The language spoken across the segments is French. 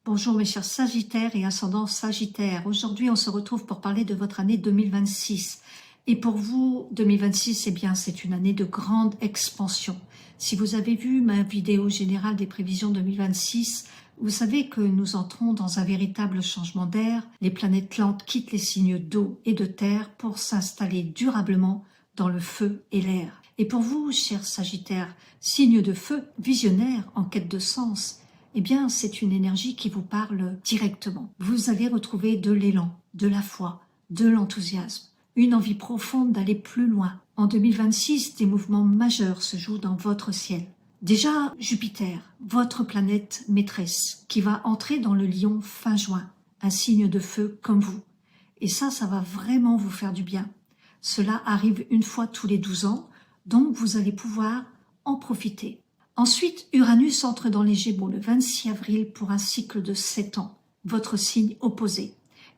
Bonjour mes chers Sagittaires et ascendants Sagittaires. Aujourd'hui, on se retrouve pour parler de votre année 2026. Et pour vous, 2026, eh bien, c'est une année de grande expansion. Si vous avez vu ma vidéo générale des prévisions 2026, vous savez que nous entrons dans un véritable changement d'air. Les planètes lentes quittent les signes d'eau et de terre pour s'installer durablement dans le feu et l'air. Et pour vous, chers Sagittaires, signe de feu, visionnaire, en quête de sens, eh bien, c'est une énergie qui vous parle directement. Vous allez retrouver de l'élan, de la foi, de l'enthousiasme, une envie profonde d'aller plus loin. En 2026, des mouvements majeurs se jouent dans votre ciel. Déjà, Jupiter, votre planète maîtresse, qui va entrer dans le Lion fin juin, un signe de feu comme vous. Et ça va vraiment vous faire du bien. Cela arrive une fois tous les 12 ans, donc vous allez pouvoir en profiter. Ensuite, Uranus entre dans les Gémeaux le 26 avril pour un cycle de 7 ans, votre signe opposé.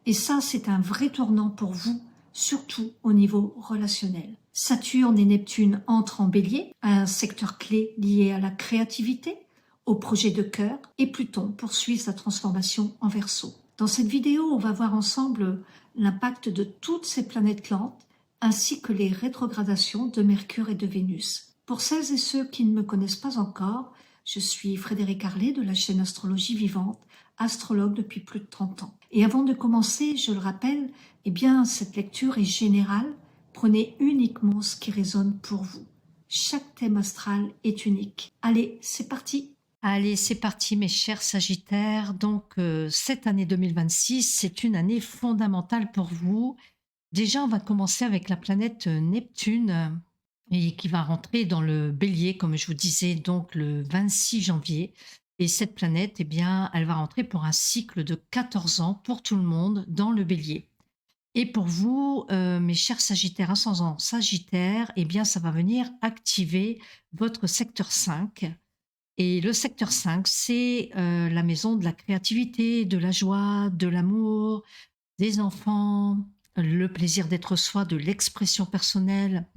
Et ça, c'est un vrai tournant pour vous, surtout au niveau relationnel. Saturne et Neptune entrent en Bélier, un secteur clé lié à la créativité, au projet de cœur, et Pluton poursuit sa transformation en Verseau. Dans cette vidéo, on va voir ensemble l'impact de toutes ces planètes lentes, ainsi que les rétrogradations de Mercure et de Vénus. Pour celles et ceux qui ne me connaissent pas encore, je suis Frédéric Harlet de la chaîne Astrologie Vivante, astrologue depuis plus de 30 ans. Et avant de commencer, je le rappelle, eh bien, cette lecture est générale. Prenez uniquement ce qui résonne pour vous. Chaque thème astral est unique. Allez, c'est parti! Allez, c'est parti mes chers Sagittaires. Donc, cette année 2026, c'est une année fondamentale pour vous. Déjà, on va commencer avec la planète Neptune et qui va rentrer dans le Bélier, comme je vous disais, donc le 26 janvier. Et cette planète, eh bien, elle va rentrer pour un cycle de 14 ans pour tout le monde dans le Bélier. Et pour vous, mes chers Sagittaires, ascendant Sagittaire, eh bien, ça va venir activer votre secteur 5. Et le secteur 5, c'est la maison de la créativité, de la joie, de l'amour, des enfants, le plaisir d'être soi, de l'expression personnelle.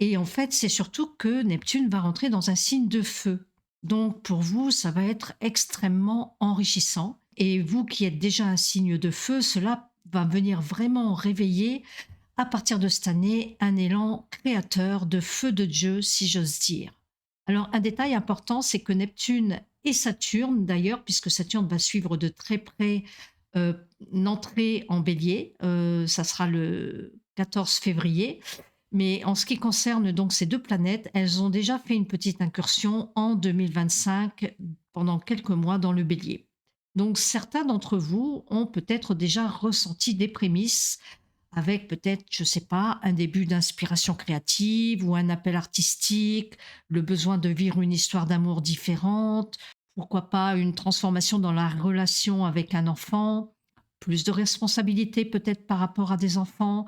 Et en fait, c'est surtout que Neptune va rentrer dans un signe de feu. Donc pour vous, ça va être extrêmement enrichissant. Et vous qui êtes déjà un signe de feu, cela va venir vraiment réveiller, à partir de cette année, un élan créateur de feu de Dieu, si j'ose dire. Alors un détail important, c'est que Neptune et Saturne, d'ailleurs, puisque Saturne va suivre de très près euh, une entrée en bélier, ça sera le 14 février, mais en ce qui concerne donc ces deux planètes, elles ont déjà fait une petite incursion en 2025 pendant quelques mois dans le bélier. Donc certains d'entre vous ont peut-être déjà ressenti des prémices avec peut-être, je ne sais pas, un début d'inspiration créative ou un appel artistique, le besoin de vivre une histoire d'amour différente, pourquoi pas une transformation dans la relation avec un enfant, plus de responsabilité peut-être par rapport à des enfants,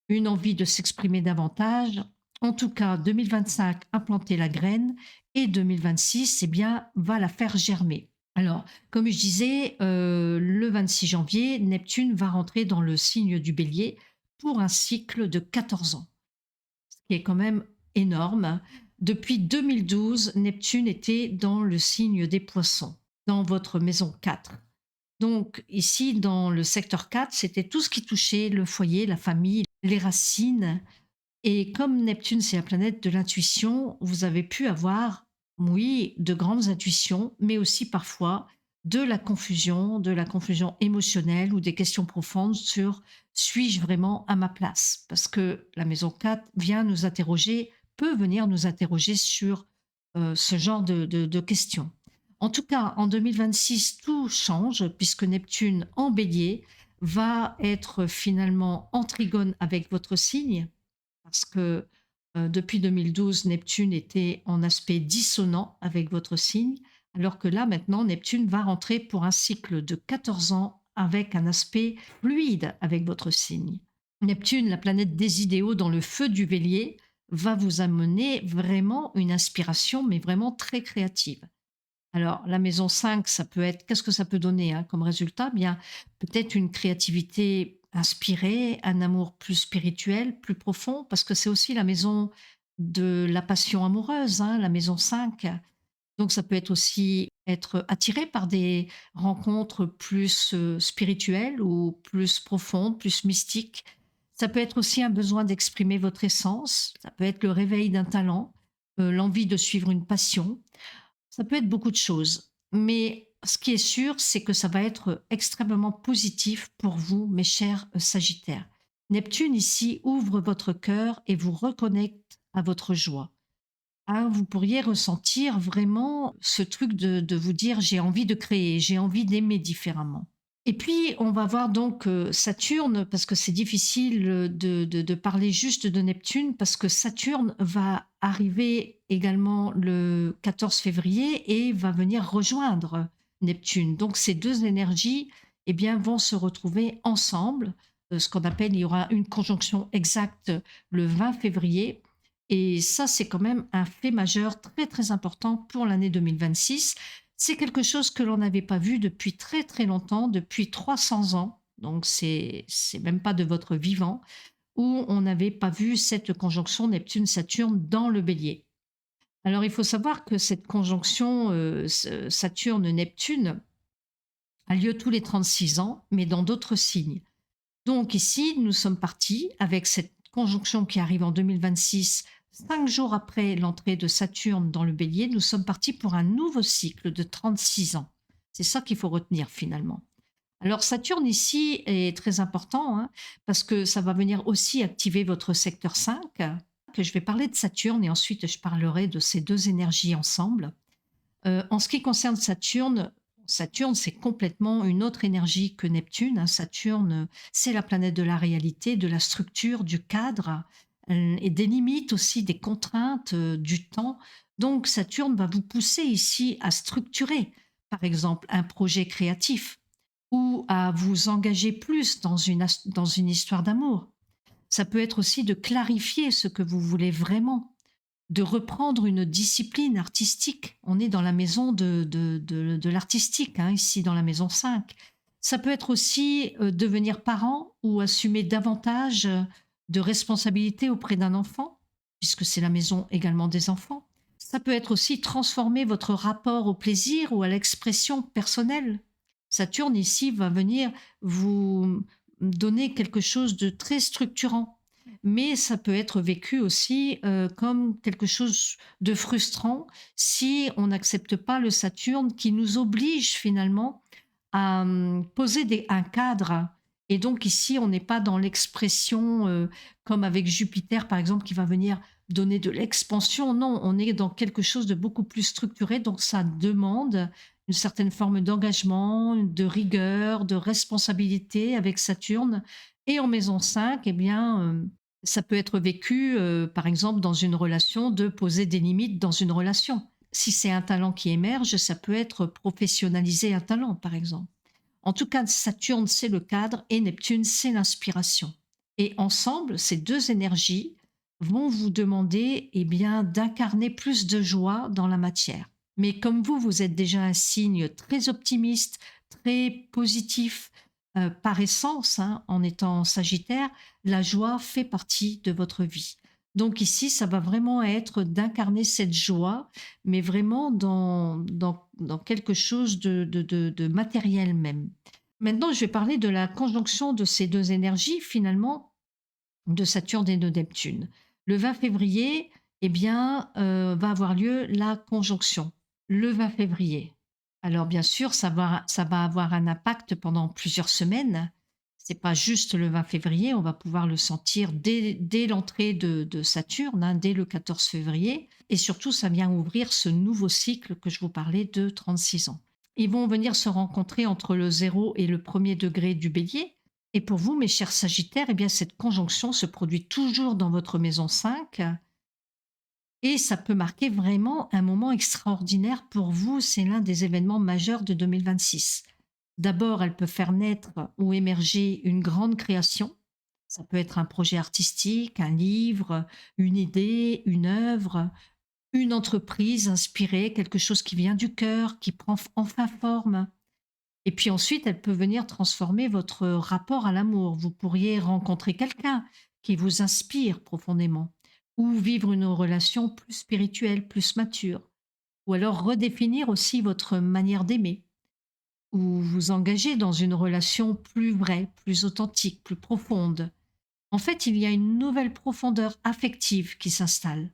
une envie de s'exprimer davantage. En tout cas, 2025 a planté la graine et 2026, eh bien, va la faire germer. Alors, comme je disais, le 26 janvier, Neptune va rentrer dans le signe du bélier pour un cycle de 14 ans, ce qui est quand même énorme. Depuis 2012, Neptune était dans le signe des poissons, dans votre maison 4. Donc ici, dans le secteur 4, c'était tout ce qui touchait le foyer, la famille, les racines. Et comme Neptune, c'est la planète de l'intuition, vous avez pu avoir, oui, de grandes intuitions, mais aussi parfois de la confusion émotionnelle ou des questions profondes sur suis-je vraiment à ma place? Parce que la maison 4 vient nous interroger, peut venir nous interroger sur ce genre de questions. En tout cas, en 2026, tout change puisque Neptune en bélier va être finalement en trigone avec votre signe, parce que depuis 2012, Neptune était en aspect dissonant avec votre signe, alors que là, maintenant, Neptune va rentrer pour un cycle de 14 ans avec un aspect fluide avec votre signe. Neptune, la planète des idéaux dans le feu du Bélier, va vous amener vraiment une inspiration, mais vraiment très créative. Alors, la maison 5, ça peut être, qu'est-ce que ça peut donner comme résultat? Bien, peut-être une créativité inspirée, un amour plus spirituel, plus profond, parce que c'est aussi la maison de la passion amoureuse, la maison 5. Donc, ça peut être aussi être attiré par des rencontres plus spirituelles ou plus profondes, plus mystiques. Ça peut être aussi un besoin d'exprimer votre essence, ça peut être le réveil d'un talent, l'envie de suivre une passion, ça peut être beaucoup de choses. Mais ce qui est sûr, c'est que ça va être extrêmement positif pour vous, mes chers Sagittaires. Neptune ici ouvre votre cœur et vous reconnecte à votre joie. Ah, vous pourriez ressentir vraiment ce truc de vous dire: «J'ai envie de créer, j'ai envie d'aimer différemment». Et puis, on va voir donc, Saturne, parce que c'est difficile, de parler juste de Neptune, parce que Saturne va arriver également le 14 février et va venir rejoindre Neptune. Donc ces 2 énergies, eh bien, vont se retrouver ensemble, ce qu'on appelle il y aura une conjonction exacte le 20 février et ça, c'est quand même un fait majeur très, très important pour l'année 2026. C'est quelque chose que l'on n'avait pas vu depuis très, très longtemps, depuis 300 ans, donc c'est même pas de votre vivant, où on n'avait pas vu cette conjonction Neptune-Saturne dans le Bélier. Alors il faut savoir que cette conjonction, Saturne-Neptune a lieu tous les 36 ans, mais dans d'autres signes. Donc ici, nous sommes partis avec cette conjonction qui arrive en 2026, 5 jours après l'entrée de Saturne dans le Bélier, nous sommes partis pour un nouveau cycle de 36 ans. C'est ça qu'il faut retenir finalement. Alors Saturne ici est très important parce que ça va venir aussi activer votre secteur 5, que je vais parler de Saturne et ensuite je parlerai de ces deux énergies ensemble. En ce qui concerne Saturne, Saturne, c'est complètement une autre énergie que Neptune, hein. Saturne, c'est la planète de la réalité, de la structure, du cadre, et des limites aussi, des contraintes, du temps. Donc Saturne va vous pousser ici à structurer, par exemple, un projet créatif ou à vous engager plus dans une histoire d'amour. Ça peut être aussi de clarifier ce que vous voulez vraiment, de reprendre une discipline artistique. On est dans la maison de l'artistique, hein, ici dans la maison 5. Ça peut être aussi devenir parent ou assumer davantage de responsabilités auprès d'un enfant, puisque c'est la maison également des enfants. Ça peut être aussi transformer votre rapport au plaisir ou à l'expression personnelle. Saturne ici va venir vous donner quelque chose de très structurant, mais ça peut être vécu aussi comme quelque chose de frustrant si on n'accepte pas le Saturne qui nous oblige finalement à poser un cadre. Et donc ici, on n'est pas dans l'expression comme avec Jupiter, par exemple, qui va venir donner de l'expansion. Non, on est dans quelque chose de beaucoup plus structuré. Donc ça demande une certaine forme d'engagement, de rigueur, de responsabilité avec Saturne. Et en maison 5, eh bien, ça peut être vécu, par exemple, dans une relation, de poser des limites dans une relation. Si c'est un talent qui émerge, ça peut être professionnaliser un talent, par exemple. En tout cas, Saturne, c'est le cadre et Neptune, c'est l'inspiration. Et ensemble, ces deux énergies vont vous demander eh bien, d'incarner plus de joie dans la matière. Mais comme vous êtes déjà un signe très optimiste, très positif par essence, hein, en étant Sagittaire, la joie fait partie de votre vie. Donc ici, ça va vraiment être d'incarner cette joie, mais vraiment dans quelque chose de matériel même. Maintenant, je vais parler de la conjonction de ces deux énergies, finalement, de Saturne et de Neptune. Le 20 février, eh bien, va avoir lieu la conjonction. Le 20 février. Alors bien sûr, ça va avoir un impact pendant plusieurs semaines. C'est pas juste le 20 février, on va pouvoir le sentir dès l'entrée de Saturne, hein, dès le 14 février. Et surtout, ça vient ouvrir ce nouveau cycle que je vous parlais de 36 ans. Ils vont venir se rencontrer entre le 0 et le premier degré du bélier. Et pour vous, mes chers Sagittaires, eh bien, cette conjonction se produit toujours dans votre maison 5 et ça peut marquer vraiment un moment extraordinaire pour vous. C'est l'un des événements majeurs de 2026. D'abord, elle peut faire naître ou émerger une grande création. Ça peut être un projet artistique, un livre, une idée, une œuvre, une entreprise inspirée, quelque chose qui vient du cœur, qui prend enfin forme. Et puis ensuite, elle peut venir transformer votre rapport à l'amour. Vous pourriez rencontrer quelqu'un qui vous inspire profondément ou vivre une relation plus spirituelle, plus mature. ou alors redéfinir aussi votre manière d'aimer, ou vous engager dans une relation plus vraie, plus authentique, plus profonde. En fait, il y a une nouvelle profondeur affective qui s'installe.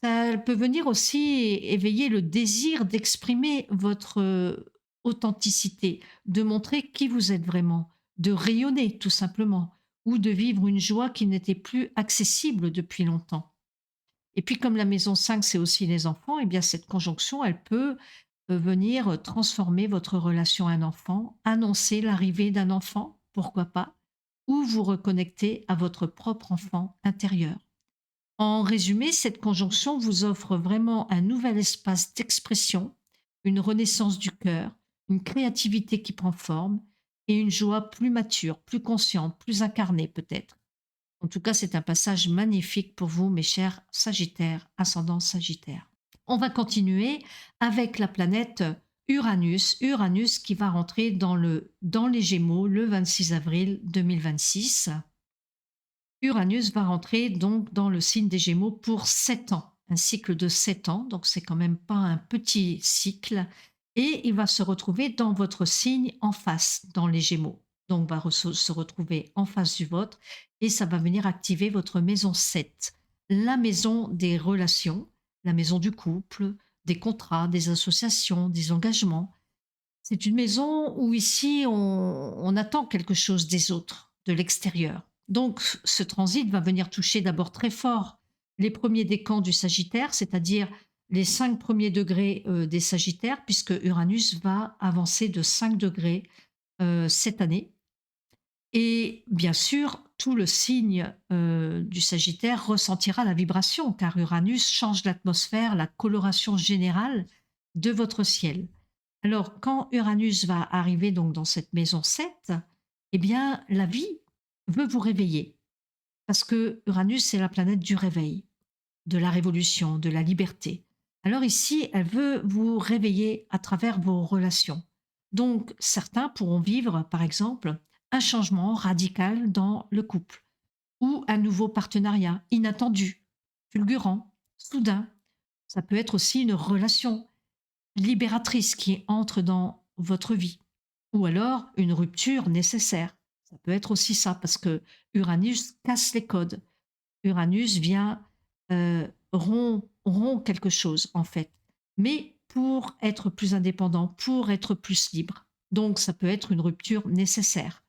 Ça peut venir aussi éveiller le désir d'exprimer votre authenticité, de montrer qui vous êtes vraiment, de rayonner tout simplement, ou de vivre une joie qui n'était plus accessible depuis longtemps. Et puis comme la maison 5, c'est aussi les enfants, eh bien cette conjonction, elle peut venir transformer votre relation à un enfant, annoncer l'arrivée d'un enfant, pourquoi pas, ou vous reconnecter à votre propre enfant intérieur. En résumé, cette conjonction vous offre vraiment un nouvel espace d'expression, une renaissance du cœur, une créativité qui prend forme et une joie plus mature, plus consciente, plus incarnée peut-être. En tout cas, c'est un passage magnifique pour vous, mes chers Sagittaires, ascendant Sagittaire. On va continuer avec la planète Uranus. Uranus qui va rentrer dans les Gémeaux le 26 avril 2026. Uranus va rentrer donc dans le signe des Gémeaux pour 7 ans, un cycle de 7 ans, donc c'est quand même pas un petit cycle, et il va se retrouver dans votre signe en face, dans les Gémeaux. Donc va se retrouver en face du vôtre et ça va venir activer votre maison 7, la maison des relations, la maison du couple, des contrats, des associations, des engagements. C'est une maison où ici on attend quelque chose des autres, de l'extérieur. Donc ce transit va venir toucher d'abord très fort les premiers décans du Sagittaire, c'est-à-dire les 5 premiers degrés des Sagittaires, puisque Uranus va avancer de 5 degrés cette année. Et bien sûr, tout le signe du Sagittaire ressentira la vibration, car Uranus change l'atmosphère, la coloration générale de votre ciel. Alors, quand Uranus va arriver donc dans cette maison 7, eh bien, la vie veut vous réveiller. Parce que Uranus, c'est la planète du réveil, de la révolution, de la liberté. Alors ici, elle veut vous réveiller à travers vos relations. Donc, certains pourront vivre, par exemple, un changement radical dans le couple ou un nouveau partenariat inattendu, fulgurant, soudain. Ça peut être aussi une relation libératrice qui entre dans votre vie. Ou alors une rupture nécessaire. Ça peut être aussi ça, parce que Uranus casse les codes. Uranus vient rompt quelque chose, en fait. Mais pour être plus indépendant, pour être plus libre. Donc ça peut être une rupture nécessaire.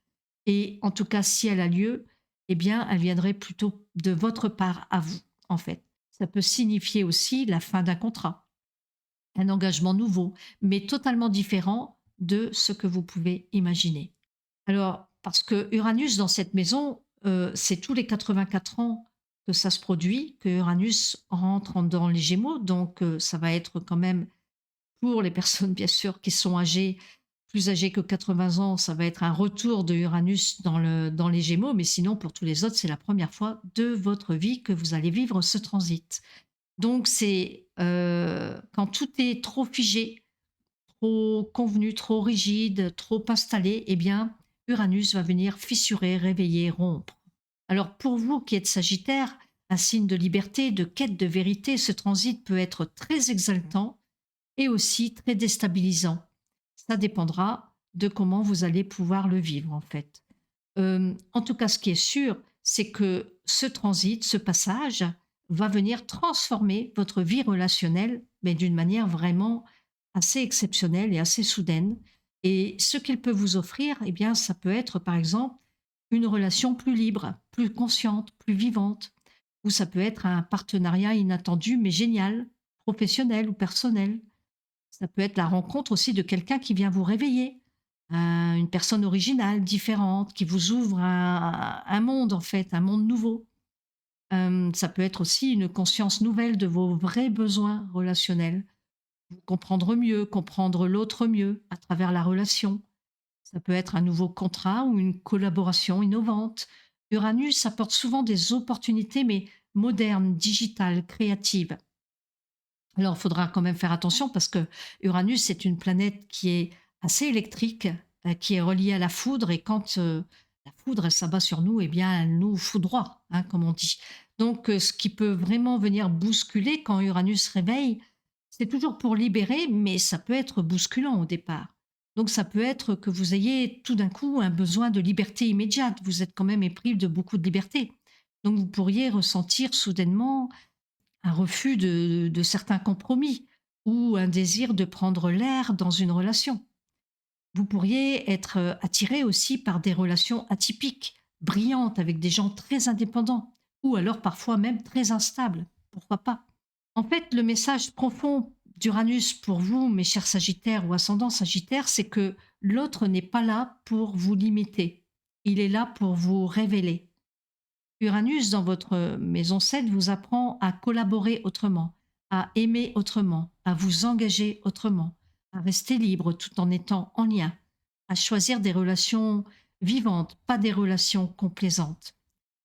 Et en tout cas, si elle a lieu, eh bien, elle viendrait plutôt de votre part à vous, en fait. Ça peut signifier aussi la fin d'un contrat, un engagement nouveau, mais totalement différent de ce que vous pouvez imaginer. Alors, parce que Uranus dans cette maison, c'est tous les 84 ans que ça se produit, que Uranus rentre dans les Gémeaux, donc ça va être quand même pour les personnes bien sûr qui sont âgées, plus âgées que 80 ans, ça va être un retour de Uranus dans les Gémeaux, mais sinon pour tous les autres, c'est la première fois de votre vie que vous allez vivre ce transit. Donc c'est, quand tout est trop figé, trop convenu, trop rigide, trop installé, eh bien, Uranus va venir fissurer, réveiller, rompre. Alors pour vous qui êtes Sagittaire, un signe de liberté, de quête de vérité, ce transit peut être très exaltant et aussi très déstabilisant. Ça dépendra de comment vous allez pouvoir le vivre en fait. En tout cas, ce qui est sûr, c'est que ce transit, ce passage, va venir transformer votre vie relationnelle, mais d'une manière vraiment assez exceptionnelle et assez soudaine. Et ce qu'il peut vous offrir, eh bien, ça peut être par exemple une relation plus libre, plus consciente, plus vivante, ou ça peut être un partenariat inattendu mais génial, professionnel ou personnel. Ça peut être la rencontre aussi de quelqu'un qui vient vous réveiller, une personne originale, différente, qui vous ouvre un monde en fait, un monde nouveau. Ça peut être aussi une conscience nouvelle de vos vrais besoins relationnels. Vous comprendre mieux, comprendre l'autre mieux à travers la relation. Ça peut être un nouveau contrat ou une collaboration innovante. Uranus apporte souvent des opportunités, mais modernes, digitales, créatives. Alors, il faudra quand même faire attention parce que Uranus, c'est une planète qui est assez électrique, qui est reliée à la foudre et quand, la foudre, elle s'abat sur nous, eh bien, elle nous foudroie, hein, comme on dit. Donc, ce qui peut vraiment venir bousculer quand Uranus réveille, C'est toujours pour libérer, mais ça peut être bousculant au départ. Donc ça peut être que vous ayez tout d'un coup un besoin de liberté immédiate. Vous êtes quand même épris de beaucoup de liberté. Donc vous pourriez ressentir soudainement un refus de certains compromis ou un désir de prendre l'air dans une relation. Vous pourriez être attiré aussi par des relations atypiques, brillantes, avec des gens très indépendants ou alors parfois même très instables. Pourquoi pas? En fait, le message profond d'Uranus pour vous, mes chers Sagittaires ou ascendants Sagittaires, c'est que l'autre n'est pas là pour vous limiter. Il est là pour vous révéler. Uranus, dans votre maison 7, vous apprend à collaborer autrement, à aimer autrement, à vous engager autrement, à rester libre tout en étant en lien, à choisir des relations vivantes, pas des relations complaisantes.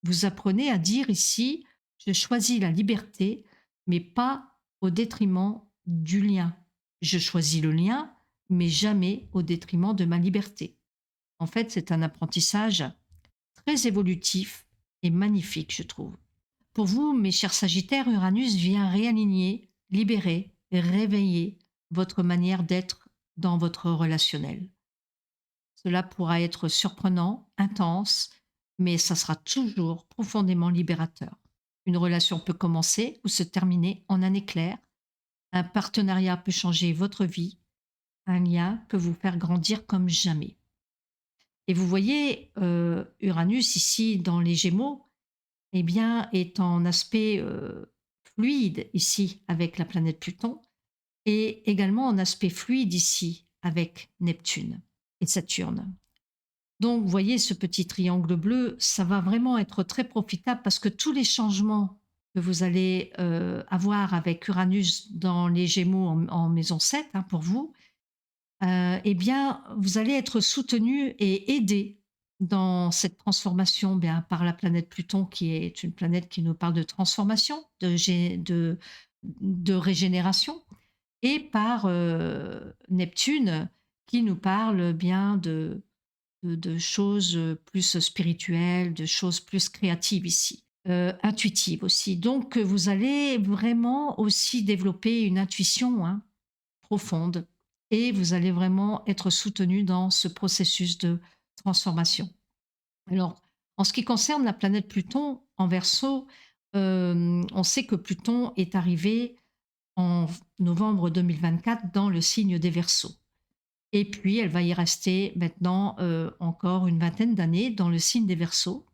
Vous apprenez à dire ici, je choisis la liberté, mais pas au détriment du lien. Je choisis le lien, mais jamais au détriment de ma liberté. En fait, c'est un apprentissage très évolutif et magnifique, je trouve. Pour vous, mes chers Sagittaires, Uranus vient réaligner, libérer, réveiller votre manière d'être dans votre relationnel. Cela pourra être surprenant, intense, mais ça sera toujours profondément libérateur. Une relation peut commencer ou se terminer en un éclair. Un partenariat peut changer votre vie. Un lien peut vous faire grandir comme jamais. Et vous voyez, Uranus ici dans les Gémeaux, eh bien, est en aspect fluide ici avec la planète Pluton et également en aspect fluide ici avec Neptune et Saturne. Donc, vous voyez, ce petit triangle bleu, ça va vraiment être très profitable parce que tous les changements que vous allez avoir avec Uranus dans les Gémeaux en maison 7, hein, pour vous, eh bien, vous allez être soutenu et aidé dans cette transformation bien, par la planète Pluton, qui est une planète qui nous parle de transformation, de régénération, et par Neptune, qui nous parle bien de choses plus spirituelles, de choses plus créatives ici, intuitives aussi. Donc, vous allez vraiment aussi développer une intuition, hein, profonde et vous allez vraiment être soutenu dans ce processus de transformation. Alors, en ce qui concerne la planète Pluton en Verseau, on sait que Pluton est arrivé en novembre 2024 dans le signe des Verseaux. Et puis, elle va y rester maintenant encore une vingtaine d'années dans le signe des Verseaux.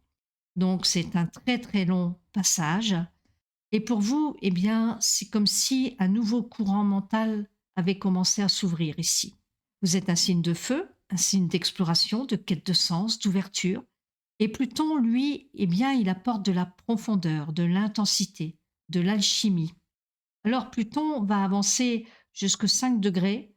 Donc, c'est un très très long passage. Et pour vous, eh bien, c'est comme si un nouveau courant mental avait commencé à s'ouvrir ici. Vous êtes un signe de feu, un signe d'exploration, de quête de sens, d'ouverture. Et Pluton, lui, eh bien, il apporte de la profondeur, de l'intensité, de l'alchimie. Alors Pluton va avancer jusque 5 degrés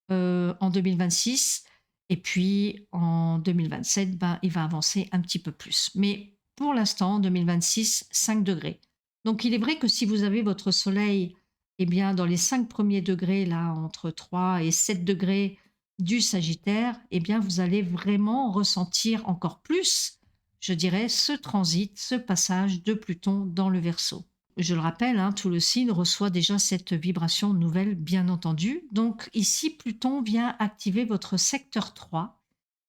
en 2026, et puis en 2027, ben, il va avancer un petit peu plus. Mais pour l'instant, en 2026, 5 degrés. Donc il est vrai que si vous avez votre soleil eh bien, dans les 5 premiers degrés, là, entre 3 et 7 degrés du Sagittaire, eh bien, vous allez vraiment ressentir encore plus, je dirais, ce transit, ce passage de Pluton dans le Verseau. Je le rappelle, hein, tout le signe reçoit déjà cette vibration nouvelle, bien entendu. Donc ici, Pluton vient activer votre secteur 3,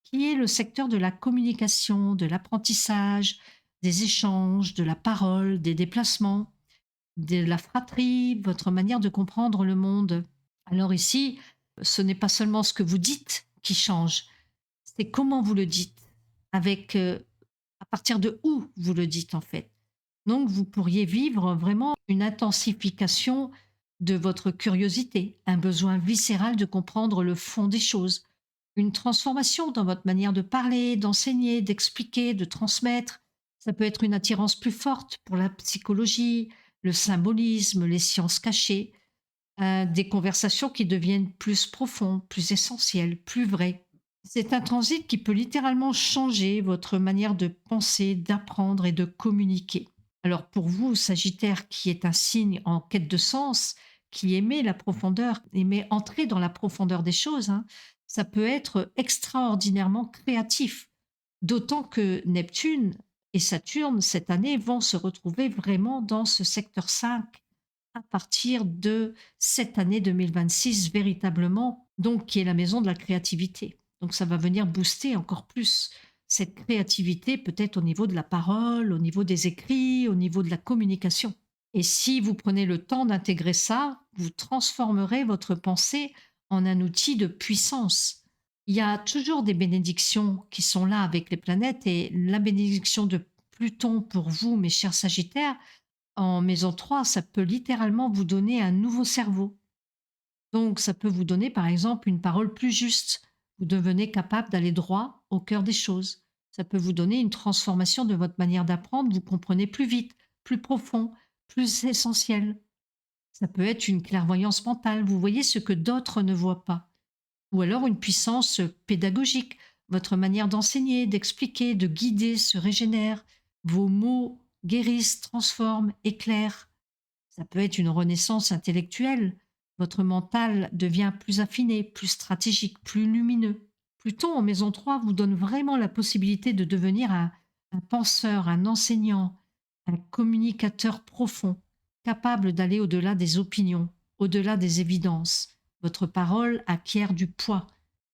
qui est le secteur de la communication, de l'apprentissage, des échanges, de la parole, des déplacements, de la fratrie, votre manière de comprendre le monde. Alors ici, ce n'est pas seulement ce que vous dites qui change, c'est comment vous le dites, avec à partir de où vous le dites en fait. Donc vous pourriez vivre vraiment une intensification de votre curiosité, un besoin viscéral de comprendre le fond des choses, une transformation dans votre manière de parler, d'enseigner, d'expliquer, de transmettre. Ça peut être une attirance plus forte pour la psychologie, le symbolisme, les sciences cachées, des conversations qui deviennent plus profondes, plus essentielles, plus vraies. C'est un transit qui peut littéralement changer votre manière de penser, d'apprendre et de communiquer. Alors pour vous, Sagittaire, qui est un signe en quête de sens, qui aimait la profondeur, aimait entrer dans la profondeur des choses, hein, ça peut être extraordinairement créatif. D'autant que Neptune et Saturne, cette année, vont se retrouver vraiment dans ce secteur 5 à partir de cette année 2026 véritablement, donc qui est la maison de la créativité. Donc ça va venir booster encore plus cette créativité, peut-être au niveau de la parole, au niveau des écrits, au niveau de la communication. Et si vous prenez le temps d'intégrer ça, vous transformerez votre pensée en un outil de puissance. Il y a toujours des bénédictions qui sont là avec les planètes et la bénédiction de Pluton pour vous, mes chers Sagittaires, en maison 3, ça peut littéralement vous donner un nouveau cerveau. Donc, ça peut vous donner, par exemple, une parole plus juste. Vous devenez capable d'aller droit au cœur des choses. Ça peut vous donner une transformation de votre manière d'apprendre. Vous comprenez plus vite, plus profond, plus essentiel. Ça peut être une clairvoyance mentale. Vous voyez ce que d'autres ne voient pas. Ou alors une puissance pédagogique. Votre manière d'enseigner, d'expliquer, de guider se régénère. Vos mots guérissent, transforment, éclairent. Ça peut être une renaissance intellectuelle. Votre mental devient plus affiné, plus stratégique, plus lumineux. Pluton en maison 3 vous donne vraiment la possibilité de devenir un penseur, un enseignant, un communicateur profond, capable d'aller au-delà des opinions, au-delà des évidences. Votre parole acquiert du poids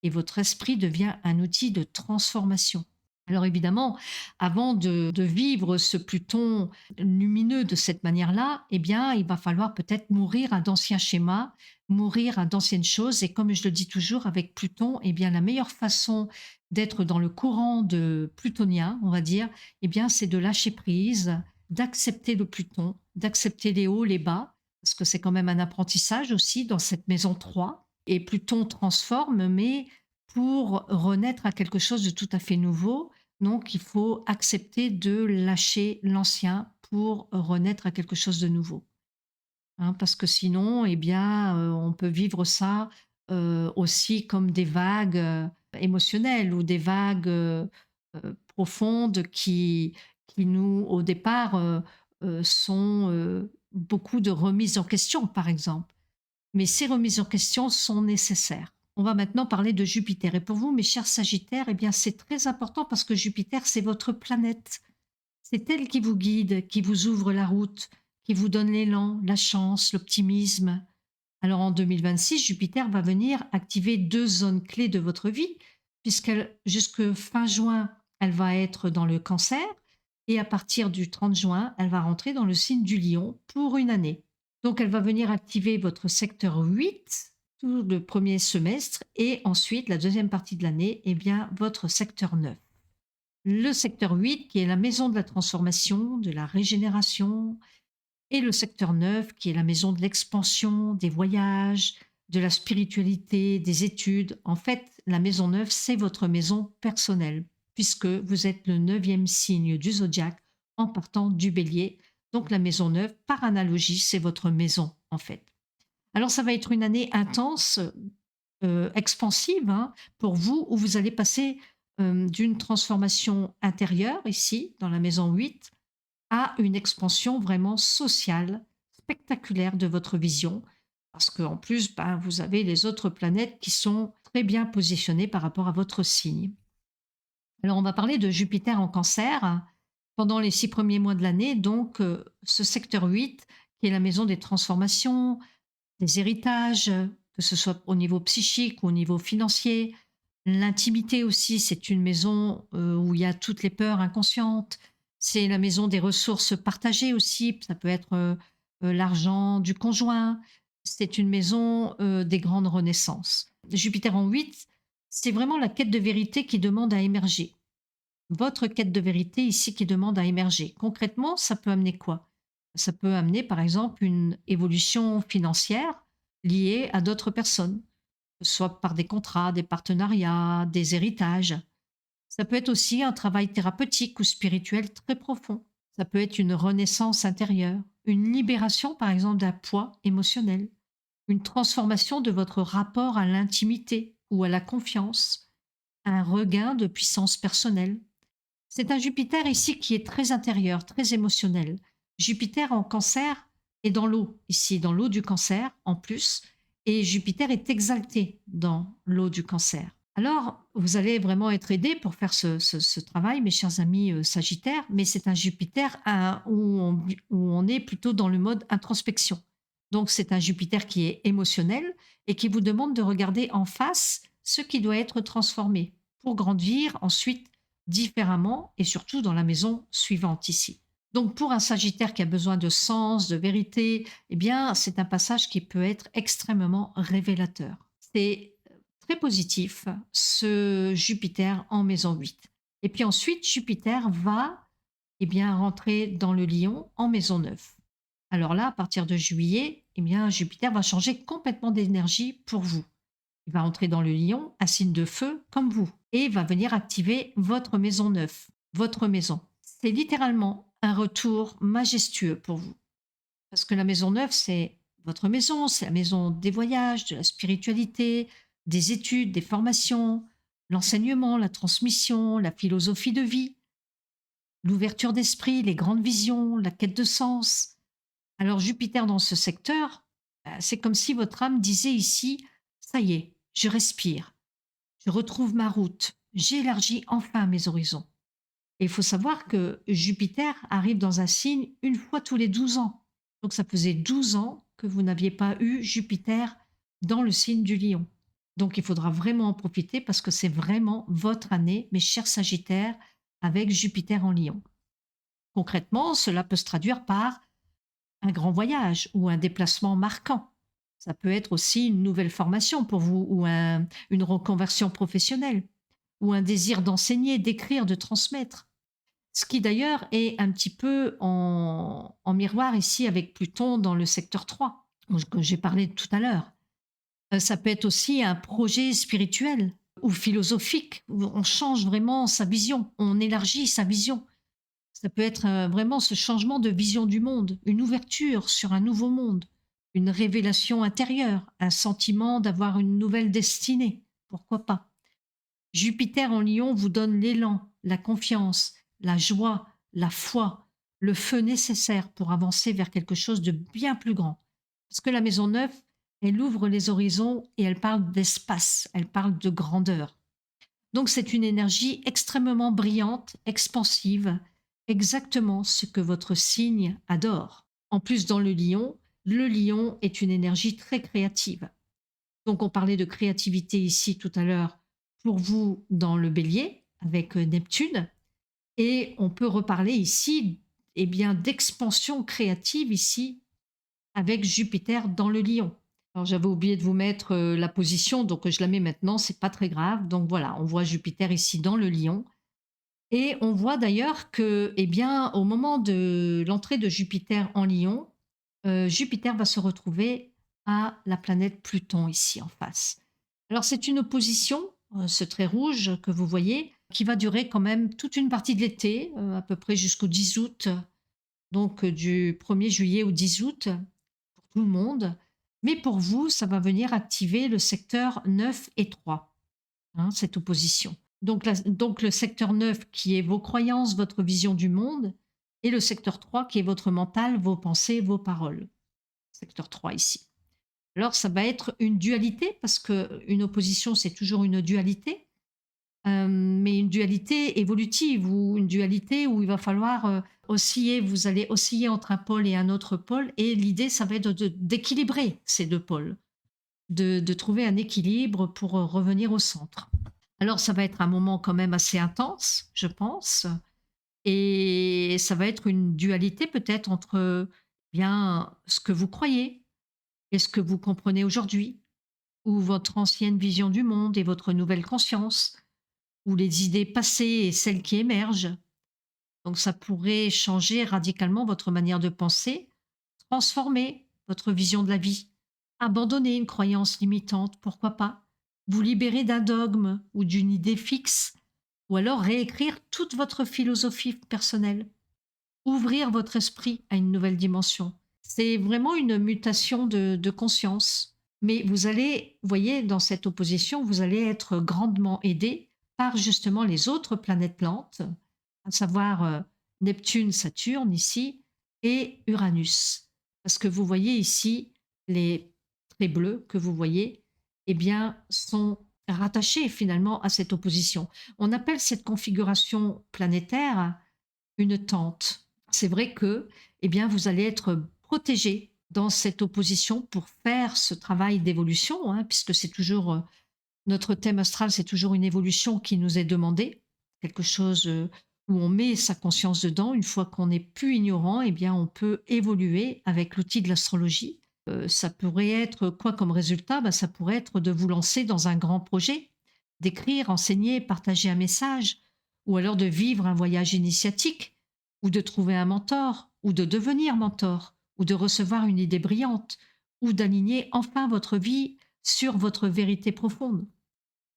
et votre esprit devient un outil de transformation. Alors évidemment, avant de vivre ce Pluton lumineux de cette manière-là, eh bien, il va falloir peut-être mourir à d'anciens schémas, mourir à d'anciennes choses. Et comme je le dis toujours avec Pluton, eh bien, la meilleure façon d'être dans le courant de plutonien, on va dire, eh bien, c'est de lâcher prise, d'accepter le Pluton, d'accepter les hauts, les bas, parce que c'est quand même un apprentissage aussi dans cette maison 3. Et Pluton transforme, mais pour renaître à quelque chose de tout à fait nouveau. Donc, il faut accepter de lâcher l'ancien pour renaître à quelque chose de nouveau. Hein, parce que sinon, eh bien, on peut vivre ça aussi comme des vagues émotionnelles ou des vagues profondes qui nous, au départ, sont beaucoup de remises en question, par exemple. Mais ces remises en question sont nécessaires. On va maintenant parler de Jupiter. Et pour vous, mes chers Sagittaires, eh bien, c'est très important parce que Jupiter, c'est votre planète. C'est elle qui vous guide, qui vous ouvre la route, qui vous donne l'élan, la chance, l'optimisme. Alors en 2026, Jupiter va venir activer deux zones clés de votre vie, puisqu'elle, jusque fin juin, elle va être dans le cancer, et à partir du 30 juin, elle va rentrer dans le signe du lion pour une année. Donc elle va venir activer votre secteur 8 tout le premier semestre, et ensuite, la deuxième partie de l'année, eh bien, votre secteur 9. Le secteur 8, qui est la maison de la transformation, de la régénération, et le secteur 9, qui est la maison de l'expansion, des voyages, de la spiritualité, des études. En fait, la maison 9, c'est votre maison personnelle, puisque vous êtes le neuvième signe du zodiaque en partant du bélier. Donc la maison 9, par analogie, c'est votre maison, en fait. Alors ça va être une année intense, expansive, hein, pour vous, où vous allez passer d'une transformation intérieure, ici, dans la maison 8, à une expansion vraiment sociale, spectaculaire de votre vision. Parce qu'en plus, ben, vous avez les autres planètes qui sont très bien positionnées par rapport à votre signe. Alors, on va parler de Jupiter en cancer pendant les 6 premiers mois de l'année. Donc, ce secteur 8, qui est la maison des transformations, des héritages, que ce soit au niveau psychique ou au niveau financier. L'intimité aussi, c'est une maison où il y a toutes les peurs inconscientes. C'est la maison des ressources partagées aussi. Ça peut être l'argent du conjoint. C'est une maison des grandes renaissances. Jupiter en 8, c'est vraiment la quête de vérité qui demande à émerger. Votre quête de vérité ici qui demande à émerger. Concrètement, ça peut amener quoi? Ça peut amener par exemple une évolution financière liée à d'autres personnes, que ce soit par des contrats, des partenariats, des héritages. Ça peut être aussi un travail thérapeutique ou spirituel très profond. Ça peut être une renaissance intérieure, une libération par exemple d'un poids émotionnel, une transformation de votre rapport à l'intimité ou à la confiance, un regain de puissance personnelle. C'est un Jupiter ici qui est très intérieur, très émotionnel. Jupiter en cancer est dans l'eau, ici, dans l'eau du cancer en plus, et Jupiter est exalté dans l'eau du cancer. Alors, vous allez vraiment être aidé pour faire ce travail, mes chers amis Sagittaires, mais c'est un Jupiter où on est plutôt dans le mode introspection. Donc c'est un Jupiter qui est émotionnel et qui vous demande de regarder en face ce qui doit être transformé pour grandir ensuite différemment et surtout dans la maison suivante ici. Donc pour un Sagittaire qui a besoin de sens, de vérité, eh bien c'est un passage qui peut être extrêmement révélateur. C'est très positif ce Jupiter en maison 8. Et puis ensuite Jupiter va eh bien rentrer dans le Lion en maison 9. Alors là, à partir de juillet, eh bien, Jupiter va changer complètement d'énergie pour vous. Il va entrer dans le Lion, un signe de feu comme vous, et va venir activer votre maison 9, votre maison. C'est littéralement un retour majestueux pour vous. Parce que la maison 9, c'est votre maison, c'est la maison des voyages, de la spiritualité, des études, des formations, l'enseignement, la transmission, la philosophie de vie, l'ouverture d'esprit, les grandes visions, la quête de sens. Alors Jupiter dans ce secteur, c'est comme si votre âme disait ici: «Ça y est, je respire, je retrouve ma route, j'élargis enfin mes horizons». Et il faut savoir que Jupiter arrive dans un signe une fois tous les 12 ans. Donc ça faisait 12 ans que vous n'aviez pas eu Jupiter dans le signe du Lion. Donc il faudra vraiment en profiter parce que c'est vraiment votre année, mes chers Sagittaires, avec Jupiter en Lion. Concrètement, cela peut se traduire par un grand voyage ou un déplacement marquant. Ça peut être aussi une nouvelle formation pour vous ou une reconversion professionnelle ou un désir d'enseigner, d'écrire, de transmettre. Ce qui d'ailleurs est un petit peu en miroir ici avec Pluton dans le secteur 3, que j'ai parlé tout à l'heure. Ça peut être aussi un projet spirituel ou philosophique, où on change vraiment sa vision, on élargit sa vision. Ça peut être vraiment ce changement de vision du monde, une ouverture sur un nouveau monde, une révélation intérieure, un sentiment d'avoir une nouvelle destinée. Pourquoi pas? Jupiter en Lion vous donne l'élan, la confiance, la joie, la foi, le feu nécessaire pour avancer vers quelque chose de bien plus grand. Parce que la maison 9, elle ouvre les horizons et elle parle d'espace, elle parle de grandeur. Donc c'est une énergie extrêmement brillante, expansive, exactement ce que votre signe adore. En plus, dans le lion est une énergie très créative. Donc on parlait de créativité ici tout à l'heure pour vous dans le bélier avec Neptune. Et on peut reparler ici eh bien, d'expansion créative ici avec Jupiter dans le lion. Alors j'avais oublié de vous mettre la position, donc je la mets maintenant, c'est pas très grave. Donc voilà, on voit Jupiter ici dans le lion. Et on voit d'ailleurs que, eh bien, au moment de l'entrée de Jupiter en lion, Jupiter va se retrouver à la planète Pluton ici en face. Alors c'est une opposition, ce trait rouge que vous voyez, qui va durer quand même toute une partie de l'été, à peu près jusqu'au 10 août, donc du 1er juillet au 10 août pour tout le monde. Mais pour vous, ça va venir activer le secteur 9 et 3, hein, cette opposition. Donc le secteur 9 qui est vos croyances, votre vision du monde, et le secteur 3 qui est votre mental, vos pensées, vos paroles. Secteur 3 ici. Alors ça va être une dualité parce qu'une opposition, c'est toujours une dualité, mais une dualité évolutive ou une dualité où il va falloir, osciller. Vous allez osciller entre un pôle et un autre pôle et l'idée, ça va être d'équilibrer ces 2 pôles, de trouver un équilibre pour, revenir au centre. Alors ça va être un moment quand même assez intense, je pense, et ça va être une dualité peut-être entre, bien, ce que vous croyez et ce que vous comprenez aujourd'hui, ou votre ancienne vision du monde et votre nouvelle conscience, ou les idées passées et celles qui émergent. Donc ça pourrait changer radicalement votre manière de penser, transformer votre vision de la vie, abandonner une croyance limitante, pourquoi pas, vous libérer d'un dogme ou d'une idée fixe, ou alors réécrire toute votre philosophie personnelle, ouvrir votre esprit à une nouvelle dimension. C'est vraiment une mutation de conscience. Mais vous allez, vous voyez, dans cette opposition, vous allez être grandement aidé par justement les autres planètes plantes, à savoir Neptune, Saturne ici, et Uranus. Parce que vous voyez ici, les traits bleus que vous voyez, eh bien, sont rattachés finalement à cette opposition. On appelle cette configuration planétaire une tente. C'est vrai que, eh bien, vous allez être protégé dans cette opposition pour faire ce travail d'évolution, hein, puisque c'est toujours notre thème astral, c'est toujours une évolution qui nous est demandée, quelque chose où on met sa conscience dedans. Une fois qu'on n'est plus ignorant, eh bien, on peut évoluer avec l'outil de l'astrologie. Ça pourrait être quoi comme résultat? Ben, ça pourrait être de vous lancer dans un grand projet, d'écrire, enseigner, partager un message, ou alors de vivre un voyage initiatique, ou de trouver un mentor, ou de devenir mentor, ou de recevoir une idée brillante, ou d'aligner enfin votre vie sur votre vérité profonde.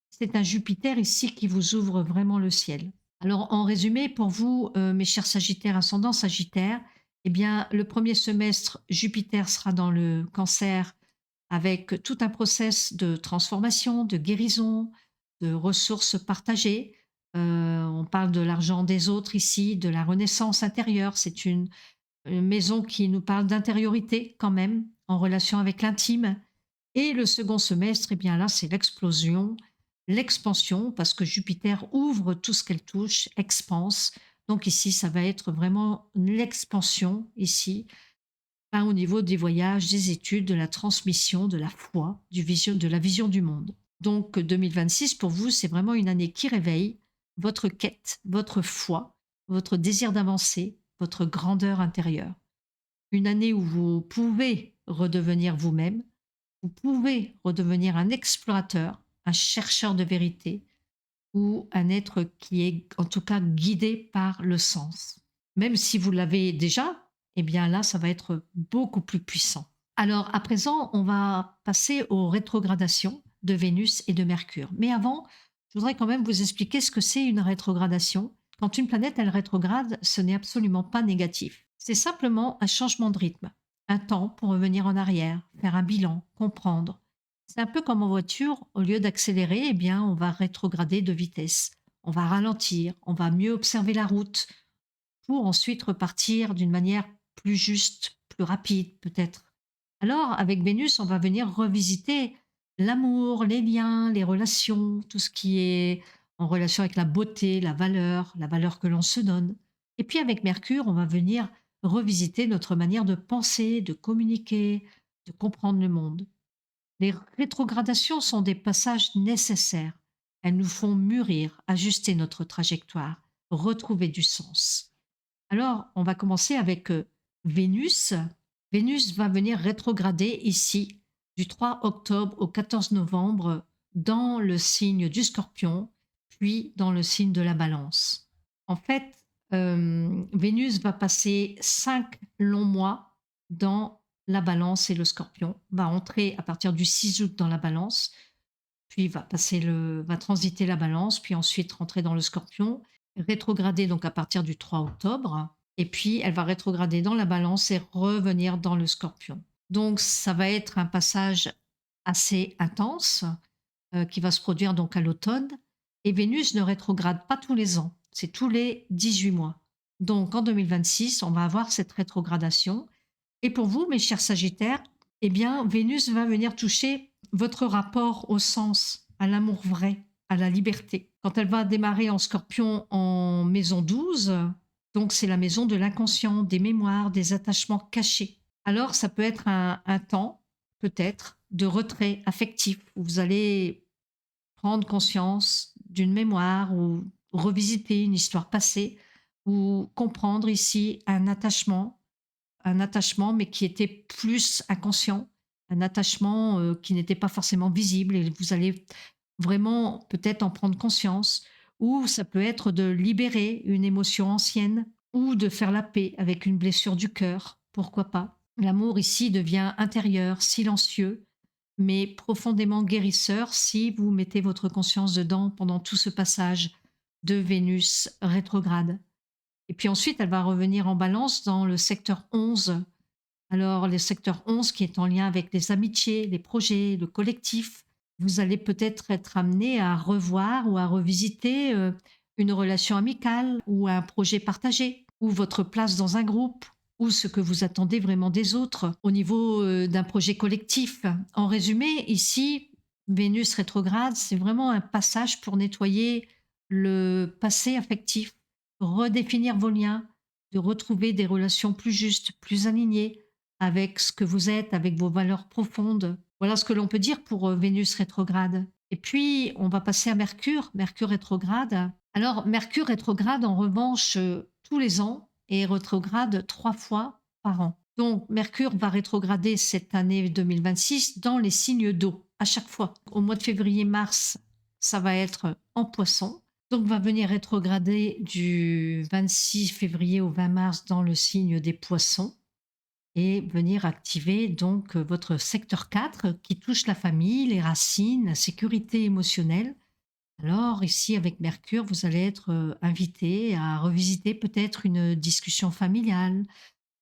C'est un Jupiter ici qui vous ouvre vraiment le ciel. Alors en résumé, pour vous, mes chers Sagittaires, ascendant Sagittaire, eh bien le premier semestre, Jupiter sera dans le Cancer avec tout un process de transformation, de guérison, de ressources partagées. On parle de l'argent des autres ici, de la renaissance intérieure. C'est une maison qui nous parle d'intériorité quand même, en relation avec l'intime. Et le second semestre, eh bien là, c'est l'explosion, l'expansion, parce que Jupiter ouvre tout ce qu'elle touche, expanse. Donc ici, ça va être vraiment l'expansion, ici, hein, au niveau des voyages, des études, de la transmission, de la foi, de la vision du monde. Donc 2026, pour vous, c'est vraiment une année qui réveille votre quête, votre foi, votre désir d'avancer, votre grandeur intérieure. Une année où vous pouvez redevenir vous-même, vous pouvez redevenir un explorateur, un chercheur de vérité ou un être qui est en tout cas guidé par le sens. Même si vous l'avez déjà, eh bien là, ça va être beaucoup plus puissant. Alors à présent, on va passer aux rétrogradations de Vénus et de Mercure. Mais avant, je voudrais quand même vous expliquer ce que c'est une rétrogradation. Quand une planète, elle rétrograde, ce n'est absolument pas négatif. C'est simplement un changement de rythme, un temps pour revenir en arrière, faire un bilan, comprendre. C'est un peu comme en voiture, au lieu d'accélérer, eh bien, on va rétrograder de vitesse. On va ralentir, on va mieux observer la route pour ensuite repartir d'une manière plus juste, plus rapide peut-être. Alors, avec Vénus, on va venir revisiter l'amour, les liens, les relations, tout ce qui est en relation avec la beauté, la valeur que l'on se donne. Et puis avec Mercure, on va venir revisiter notre manière de penser, de communiquer, de comprendre le monde. Les rétrogradations sont des passages nécessaires. Elles nous font mûrir, ajuster notre trajectoire, retrouver du sens. Alors, on va commencer avec Vénus. Vénus va venir rétrograder ici du 3 octobre au 14 novembre dans le signe du Scorpion, puis dans le signe de la Balance. En fait, Vénus va passer 5 longs mois dans la Balance et le Scorpion, va entrer à partir du 6 août dans la Balance, puis va transiter la Balance, puis ensuite rentrer dans le Scorpion, rétrograder donc à partir du 3 octobre, et puis elle va rétrograder dans la Balance et revenir dans le Scorpion. Donc ça va être un passage assez intense qui va se produire donc à l'automne. Et Vénus ne rétrograde pas tous les ans, c'est tous les 18 mois. Donc en 2026, on va avoir cette rétrogradation. Et pour vous, mes chers Sagittaires, eh bien, Vénus va venir toucher votre rapport au sens, à l'amour vrai, à la liberté. Quand elle va démarrer en Scorpion en maison 12, donc c'est la maison de l'inconscient, des mémoires, des attachements cachés. Alors ça peut être un temps, peut-être, de retrait affectif, où vous allez prendre conscience d'une mémoire ou revisiter une histoire passée, ou comprendre ici un attachement, mais qui était plus inconscient, un attachement qui n'était pas forcément visible, et vous allez vraiment peut-être en prendre conscience, ou ça peut être de libérer une émotion ancienne, ou de faire la paix avec une blessure du cœur, pourquoi pas. L'amour ici devient intérieur, silencieux, mais profondément guérisseur si vous mettez votre conscience dedans pendant tout ce passage de Vénus rétrograde. Et puis ensuite, elle va revenir en balance dans le secteur 11. Alors, le secteur 11 qui est en lien avec les amitiés, les projets, le collectif. Vous allez peut-être être amené à revoir ou à revisiter une relation amicale ou un projet partagé, ou votre place dans un groupe, ou ce que vous attendez vraiment des autres au niveau d'un projet collectif. En résumé, ici, Vénus rétrograde, c'est vraiment un passage pour nettoyer le passé affectif, redéfinir vos liens, de retrouver des relations plus justes, plus alignées, avec ce que vous êtes, avec vos valeurs profondes. Voilà ce que l'on peut dire pour Vénus rétrograde. Et puis, on va passer à Mercure, Mercure rétrograde. Alors, Mercure rétrograde, en revanche, tous les ans et rétrograde 3 fois par an. Donc, Mercure va rétrograder cette année 2026 dans les signes d'eau, à chaque fois. Au mois de février-mars, ça va être en Poisson. Donc, va venir rétrograder du 26 février au 20 mars dans le signe des Poissons et venir activer donc votre secteur 4 qui touche la famille, les racines, la sécurité émotionnelle. Alors ici, avec Mercure, vous allez être invité à revisiter peut-être une discussion familiale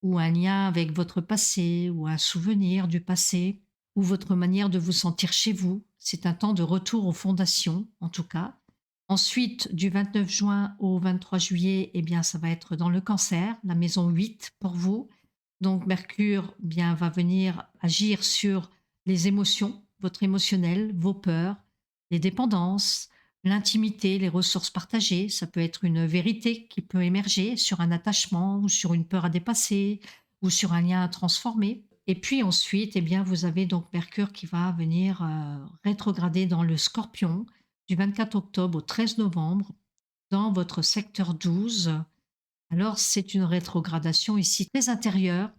ou un lien avec votre passé ou un souvenir du passé ou votre manière de vous sentir chez vous. C'est un temps de retour aux fondations, en tout cas. Ensuite, du 29 juin au 23 juillet, eh bien, ça va être dans le Cancer, la maison 8 pour vous. Donc Mercure bien va venir agir sur les émotions, votre émotionnel, vos peurs, les dépendances, l'intimité, les ressources partagées. Ça peut être une vérité qui peut émerger sur un attachement ou sur une peur à dépasser ou sur un lien à transformer. Et puis ensuite, eh bien, vous avez donc Mercure qui va venir rétrograder dans le Scorpion du 24 octobre au 13 novembre dans votre secteur 12. Alors, c'est une rétrogradation ici très intérieure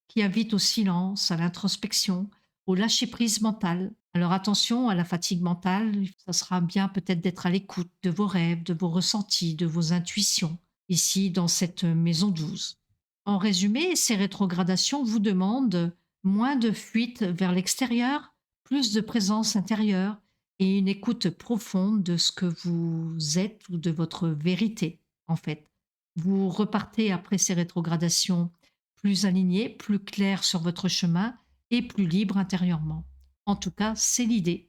qui invite au silence, à l'introspection, au lâcher-prise mental. Alors attention à la fatigue mentale, ça sera bien peut-être d'être à l'écoute de vos rêves, de vos ressentis, de vos intuitions, ici dans cette maison 12. En résumé, ces rétrogradations vous demandent moins de fuite vers l'extérieur, plus de présence intérieure et une écoute profonde de ce que vous êtes ou de votre vérité, en fait. Vous repartez après ces rétrogradations plus aligné, plus clair sur votre chemin et plus libre intérieurement. En tout cas, c'est l'idée.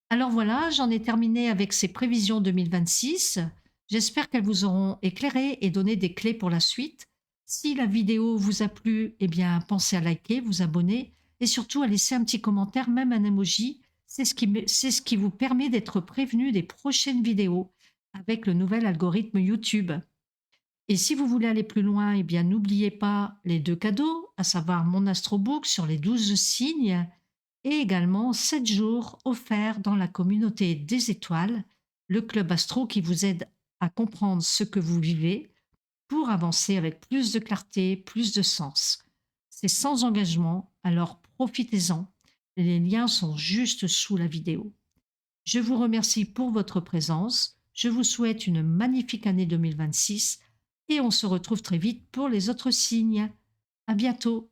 Alors voilà, j'en ai terminé avec ces prévisions 2026. J'espère qu'elles vous auront éclairé et donné des clés pour la suite. Si la vidéo vous a plu, eh bien, pensez à liker, vous abonner et surtout à laisser un petit commentaire, même un emoji. C'est ce qui vous permet d'être prévenu des prochaines vidéos avec le nouvel algorithme YouTube. Et si vous voulez aller plus loin, eh bien, n'oubliez pas les 2 cadeaux, à savoir mon astrobook sur les 12 signes et également 7 jours offerts dans la communauté des étoiles, le club astro qui vous aide à comprendre ce que vous vivez pour avancer avec plus de clarté, plus de sens. C'est sans engagement, alors profitez-en. Les liens sont juste sous la vidéo. Je vous remercie pour votre présence. Je vous souhaite une magnifique année 2026 et on se retrouve très vite pour les autres signes. À bientôt.